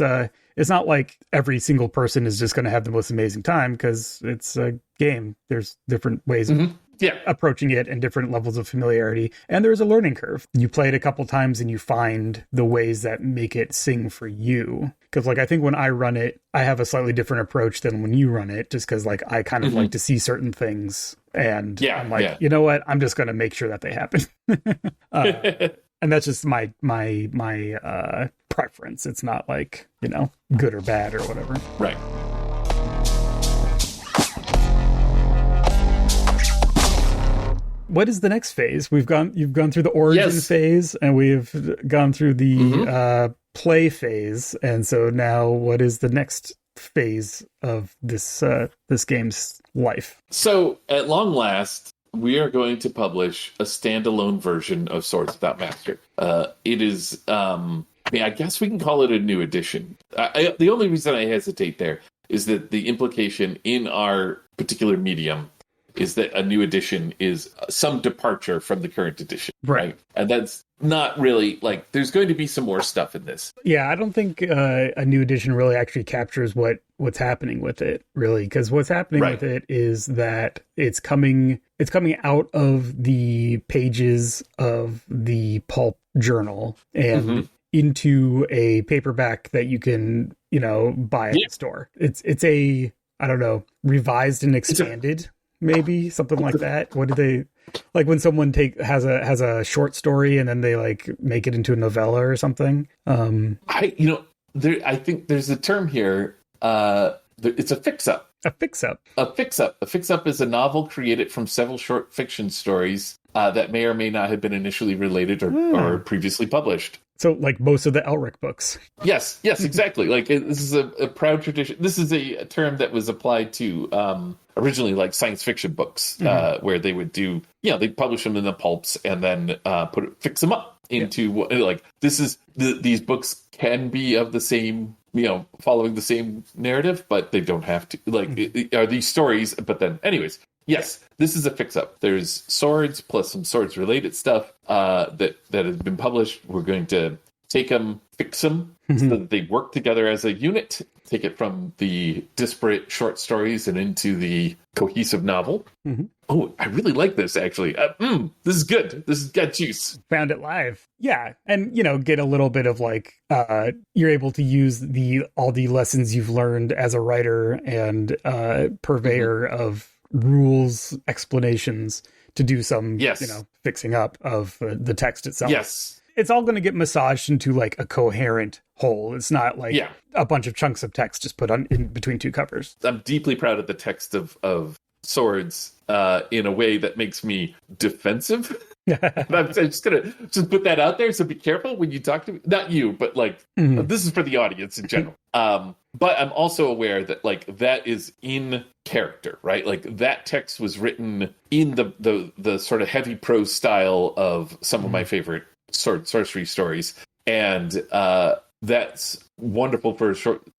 not like every single person is just going to have the most amazing time because it's a game. There's different ways of approaching it and different levels of familiarity. And there's a learning curve. You play it a couple times and you find the ways that make it sing for you. Because like, I think when I run it, I have a slightly different approach than when you run it, just because like I kind of like to see certain things. And I'm like, you know what? I'm just going to make sure that they happen. And that's just my preference. It's not like, good or bad or whatever. Right. What is the next phase? You've gone through the origin phase, and we've gone through the play phase. And so now what is the next phase of this game's life? So at long last, we are going to publish a standalone version of Swords Without Master. It is, I guess we can call it a new edition. The only reason I hesitate there is that the implication in our particular medium is that a new edition is some departure from the current edition. Right. And that's not really like, there's going to be some more stuff in this. Yeah, I don't think a new edition really actually captures what's happening with it, really, because what's happening with it is that it's coming out of the pages of the pulp journal and into a paperback that you can, buy at the store. It's a, I don't know, revised and expanded, maybe something like that. What do they like when someone has a short story and then they like make it into a novella or something? I think there's a term here. It's a fix-up. A fix-up. A fix-up. A fix-up is a novel created from several short fiction stories that may or may not have been initially related or previously published. So, like most of the Elric books. Yes, exactly. Like, this is a proud tradition. This is a term that was applied to originally, like, science fiction books, where they would do, they'd publish them in the pulps and then fix them up into, these books can be of the same, following the same narrative, but they don't have to. Like, are these stories? But then, anyways. Yes, this is a fix-up. There's swords plus some swords-related stuff that has been published. We're going to take them, fix them, so that they work together as a unit, take it from the disparate short stories and into the cohesive novel. Oh, I really like this, actually. This is good. This has got juice. Found it live. Yeah, and, get a little bit of, like, you're able to use all the lessons you've learned as a writer and purveyor of rules explanations to do some fixing up of the text itself. It's all going to get massaged into like a coherent whole. It's not like a bunch of chunks of text just put on in between two covers. I'm deeply proud of the text of Swords in a way that makes me defensive. And I'm just gonna put that out there, so be careful when you talk to me. Not you, but like this is for the audience in general. But I'm also aware that like that is in character, right? Like that text was written in the sort of heavy prose style of some of my favorite sorcery stories, and that's wonderful for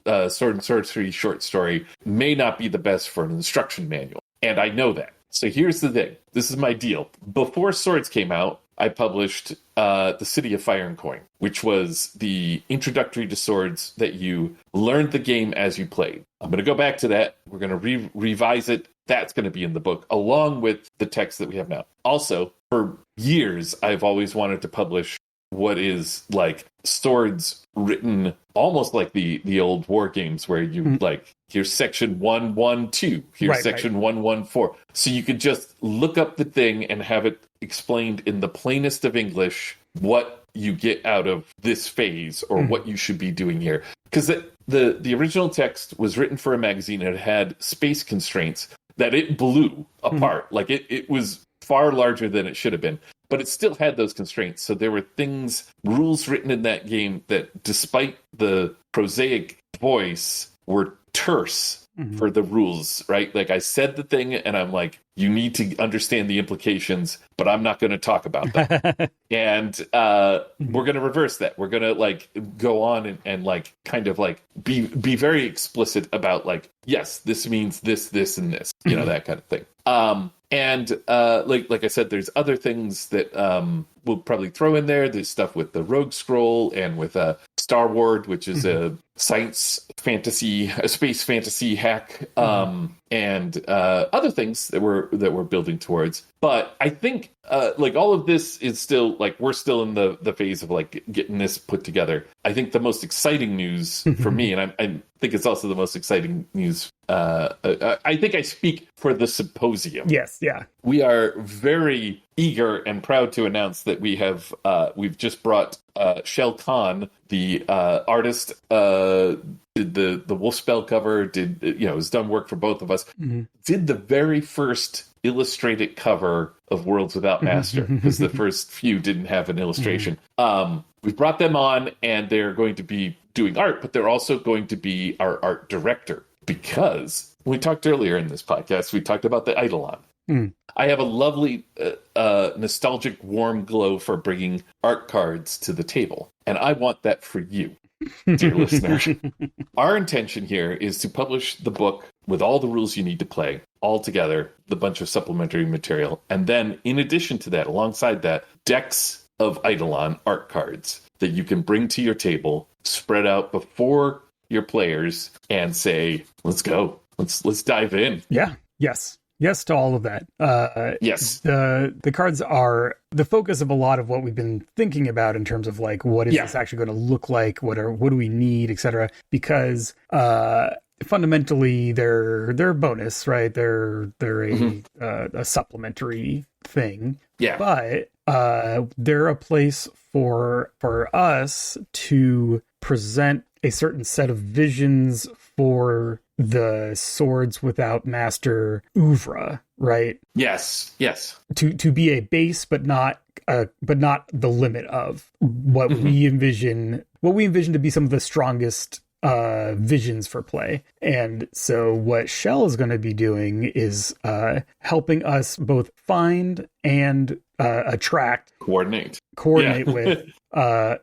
a sword and sorcery short story. May not be the best for an instruction manual, and I know that. So here's the thing. This is my deal. Before Swords came out, I published The City of Fire and Coin, which was the introductory to Swords that you learned the game as you played. I'm going to go back to that. We're going to revise it. That's going to be in the book, along with the text that we have now. Also, for years, I've always wanted to publish what is like Swords written almost like the old war games where you like here's section 112, here's section 114, so you could just look up the thing and have it explained in the plainest of English what you get out of this phase or what you should be doing here, because the original text was written for a magazine and it had space constraints that it blew apart. Like it was far larger than it should have been. But it still had those constraints. So there were rules written in that game that, despite the prosaic voice, were terse for the rules, right? Like I said the thing and I'm like, you need to understand the implications, but I'm not going to talk about them. And we're going to reverse that. We're going to like go on and like kind of like be very explicit about like, yes, this means this, and this, that kind of thing. And like I said, there's other things that we'll probably throw in there. There's stuff with the Rogue Scroll and with Star Wars, which is a space fantasy hack, and other things that we're building towards. But I think like all of this is still like we're still in the phase of like getting this put together. I think the most exciting news for me, and I think it's also the most exciting news. I think I speak for the symposium. Yes, yeah. We are very eager and proud to announce that we've just brought Shell Khan, the artist, did the Wolfspell cover, has done work for both of us, did the very first illustrated cover of Worlds Without Master, because the first few didn't have an illustration. We've brought them on, and they're going to be doing art, but they're also going to be our art director, because we talked earlier in this podcast, we talked about the Eidolon. I have a lovely, nostalgic, warm glow for bringing art cards to the table, and I want that for you, dear listener. Our intention here is to publish the book with all the rules you need to play, all together, the bunch of supplementary material. And then in addition to that, alongside that, decks of Eidolon art cards that you can bring to your table, spread out before your players, and say, let's go. Let's dive in. Yeah. Yes to all of that. Yes. The cards are the focus of a lot of what we've been thinking about in terms of like, what is this actually going to look like? What do we need, etc. Because fundamentally they're a bonus, right? They're a supplementary thing. Yeah. But they're a place for us to present a certain set of visions for the Swords Without Master oeuvre, right? Yes. To be a base, but not the limit of what we envision to be some of the strongest visions for play. And so what Shell is going to be doing is helping us both find and coordinate with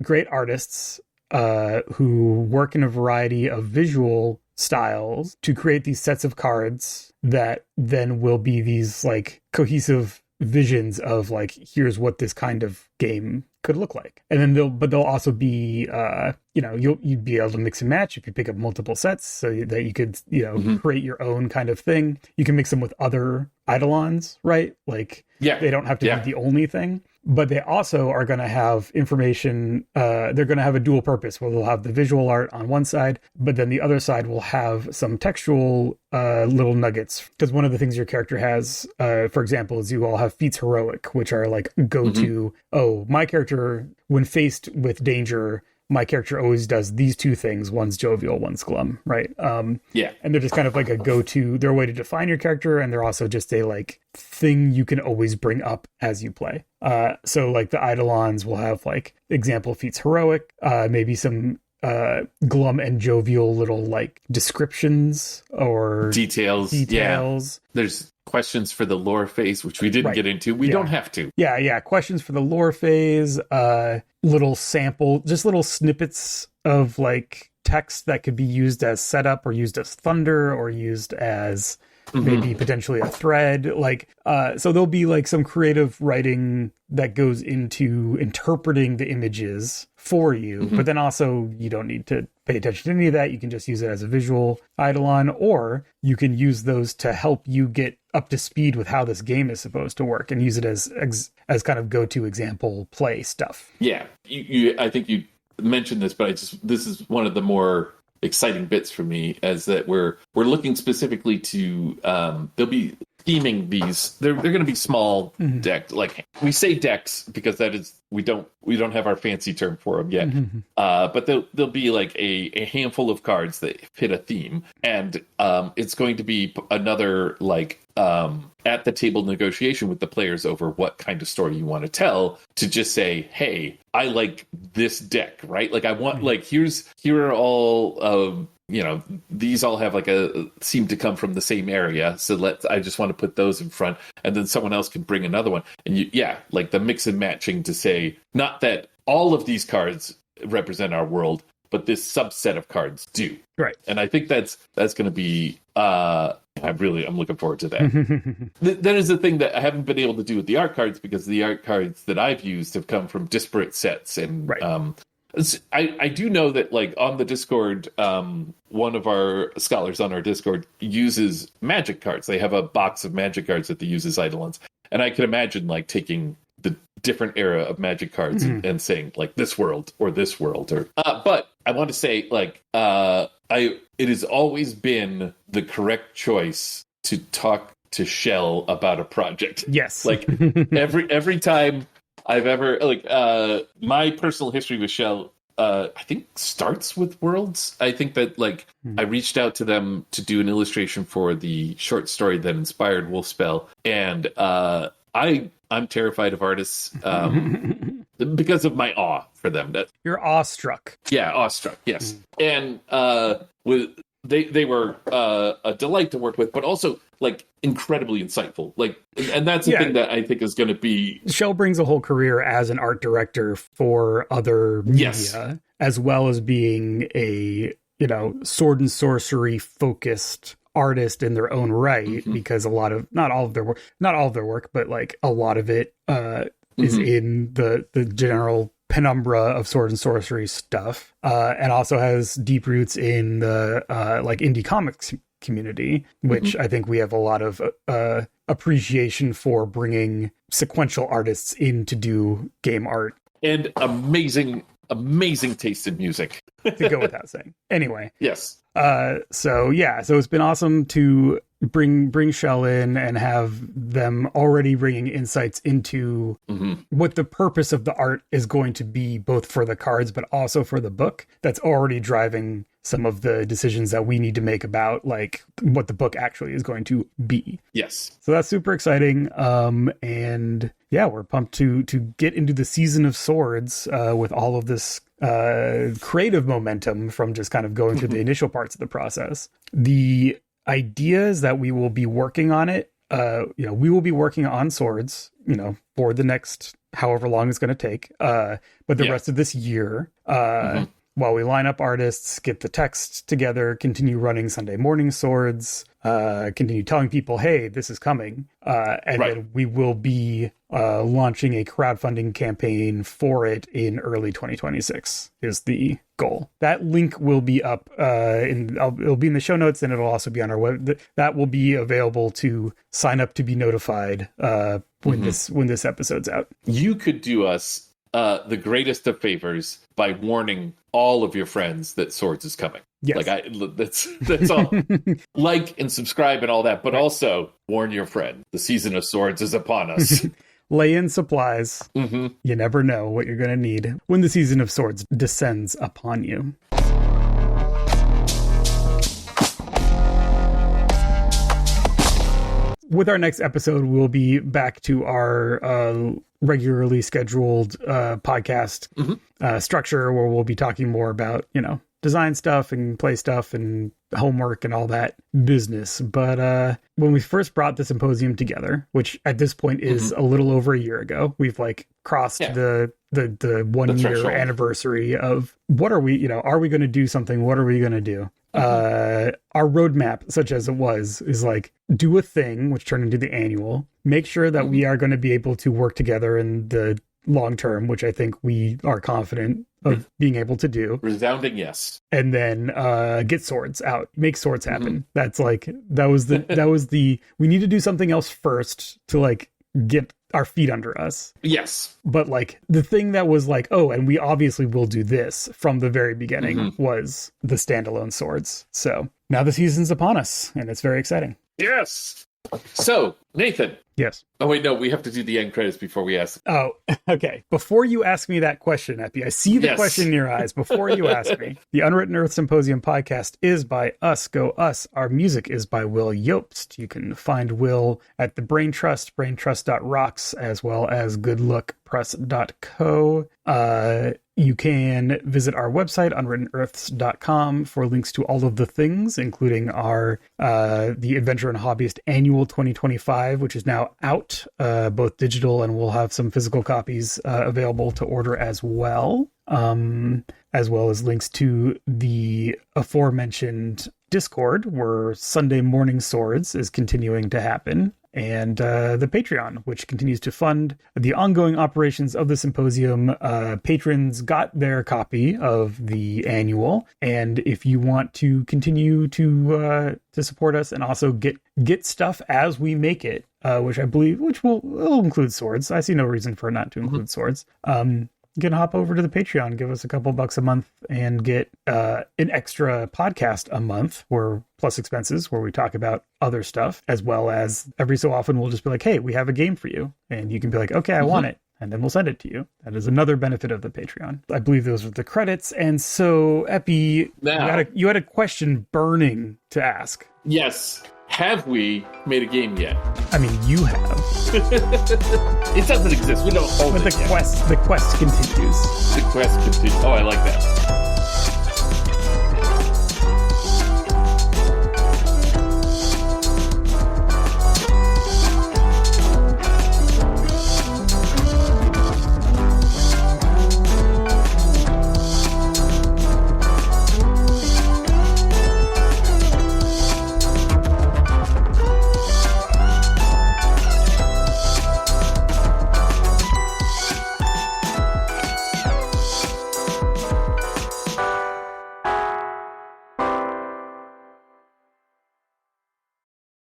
great artists who work in a variety of visual styles to create these sets of cards that then will be these like cohesive visions of like, here's what this kind of game could look like. And then they'll also be you'd be able to mix and match if you pick up multiple sets, so that you could create your own kind of thing. You can mix them with other Eidolons, right? Like they don't have to be the only thing. But they also are going to have information. They're going to have a dual purpose where they'll have the visual art on one side, but then the other side will have some textual little nuggets. Because one of the things your character has, for example, is you all have feats heroic, which are like go-to. Oh, my character, when faced with danger, my character always does these two things. One's jovial, one's glum, right? And they're just kind of like a go-to. They're a way to define your character, and they're also just a like thing you can always bring up as you play. So like the Eidolons will have like example feats heroic, maybe some glum and jovial little like descriptions or details. There's questions for the lore phase, which we didn't get into. We don't have to. Questions for the lore phase, little snippets of like text that could be used as setup or used as thunder or used as maybe potentially a thread. Like so there'll be like some creative writing that goes into interpreting the images for you, but then also you don't need to pay attention to any of that. You can just use it as a visual Eidolon, or you can use those to help you get up to speed with how this game is supposed to work and use it as kind of go-to example play stuff. Yeah. I think you mentioned this, but this is one of the more exciting bits for me, as that we're looking specifically to they'll be theming these. They're going to be small deck. Like we say decks because that is we don't have our fancy term for them yet. But they'll be like a handful of cards that fit a theme, and it's going to be another like at the table negotiation with the players over what kind of story you want to tell, to just say, hey, I like this deck, right? Like I want like here are all these all have like seem to come from the same area, so I just want to put those in front, and then someone else can bring another one, and like the mix and matching to say not that all of these cards represent our world, but this subset of cards do. Right. And I think that's going to be I'm looking forward to that. That is the thing that I haven't been able to do with the art cards, because the art cards that I've used have come from disparate sets, and I do know that like on the Discord, one of our scholars on our Discord uses magic cards. They have a box of magic cards that they use as Eidolons, and I can imagine like taking the different era of magic cards and saying like this world or this world, or but I want to say like it has always been the correct choice to talk to Shell about a project. Yes. Like every time I've ever like my personal history with Shell I think starts with Worlds. I think that like I reached out to them to do an illustration for the short story that inspired Wolfspell, and I'm terrified of artists because of my awe for them. You're awestruck. Yeah, awestruck. Yes, and they were a delight to work with, but also like incredibly insightful. Like, and that's the thing that I think is going to be. Shell brings a whole career as an art director for other media, as well as being a sword and sorcery focused artist in their own right, because not all of their work, but like a lot of it is in the general penumbra of sword and sorcery stuff, and also has deep roots in the like indie comics community, which I think we have a lot of appreciation for, bringing sequential artists in to do game art. And amazing taste in music. To go without saying. Anyway. Yes. So it's been awesome to bring Shell in and have them already bringing insights into what the purpose of the art is going to be, both for the cards but also for the book. That's already driving some of the decisions that we need to make about like what the book actually is going to be. Yes. So that's super exciting. And yeah, we're pumped to get into the Season of Swords with all of this creative momentum from just kind of going through the initial parts of the process. The ideas that we will be working on it, we will be working on swords, for the next however long it's going to take. But the rest of this year, while we line up artists, get the text together, continue running Sunday morning swords, continue telling people, hey, this is coming. Then we will be launching a crowdfunding campaign for it in early 2026 is the goal. That link will be up it'll be in the show notes, and it'll also be on our web. That will be available to sign up to be notified when this episode's out. You could do us the greatest of favors by warning all of your friends that Swords is coming. Yes. That's all. Like and subscribe and all that, but also warn your friend. The Season of Swords is upon us. Lay in supplies. You never know what you're going to need when the Season of Swords descends upon you. With our next episode, we'll be back to our regularly scheduled podcast structure, where we'll be talking more about, design stuff and play stuff and homework and all that business. But when we first brought the symposium together, which at this point is a little over a year ago, we've like crossed the 1 year anniversary of what are we, are we going to do something? What are we going to do? Our roadmap, such as it was, is like do a thing, which turned into the annual, make sure that we are going to be able to work together in the long term, which I think we are confident of being able to do. Resounding yes. And then get swords out, make swords happen. That's like, that was the, we need to do something else first to like get our feet under us. Yes. But like the thing that was like, oh, and we obviously will do this from the very beginning was the standalone swords. So now the season's upon us, and it's very exciting. Yes. So, Nathan. Yes. Oh, wait, no, we have to do the end credits before we ask. Oh, okay. Before you ask me that question, Eppy, I see the question in your eyes. Before you ask me, the Unwritten Earth Symposium podcast is by us, go us. Our music is by Will Yobst. You can find Will at the Brain Trust, braintrust.rocks, as well as goodlookpress.co. You can visit our website, unwrittenearths.com, for links to all of the things, including our the Adventure and Hobbyist Annual 2025, which is now out, both digital, and we'll have some physical copies available to order as well as links to the aforementioned Discord, where Sunday Morning Swords is continuing to happen, and the Patreon, which continues to fund the ongoing operations of the symposium. Patrons got their copy of the annual, and if you want to continue to support us and also get stuff as we make it, which will include swords. I see no reason for it not to include swords. You can hop over to the Patreon, give us a couple bucks a month, and get an extra podcast a month, plus expenses, where we talk about other stuff, as well as every so often we'll just be like, hey, we have a game for you. And you can be like, okay, I want it. And then we'll send it to you. That is another benefit of the Patreon. I believe those are the credits. And so, Eppy, you had a question burning to ask. Yes. Have we made a game yet? I mean, you have. It doesn't exist. We don't own it yet. The quest continues. The quest continues. Oh, I like that.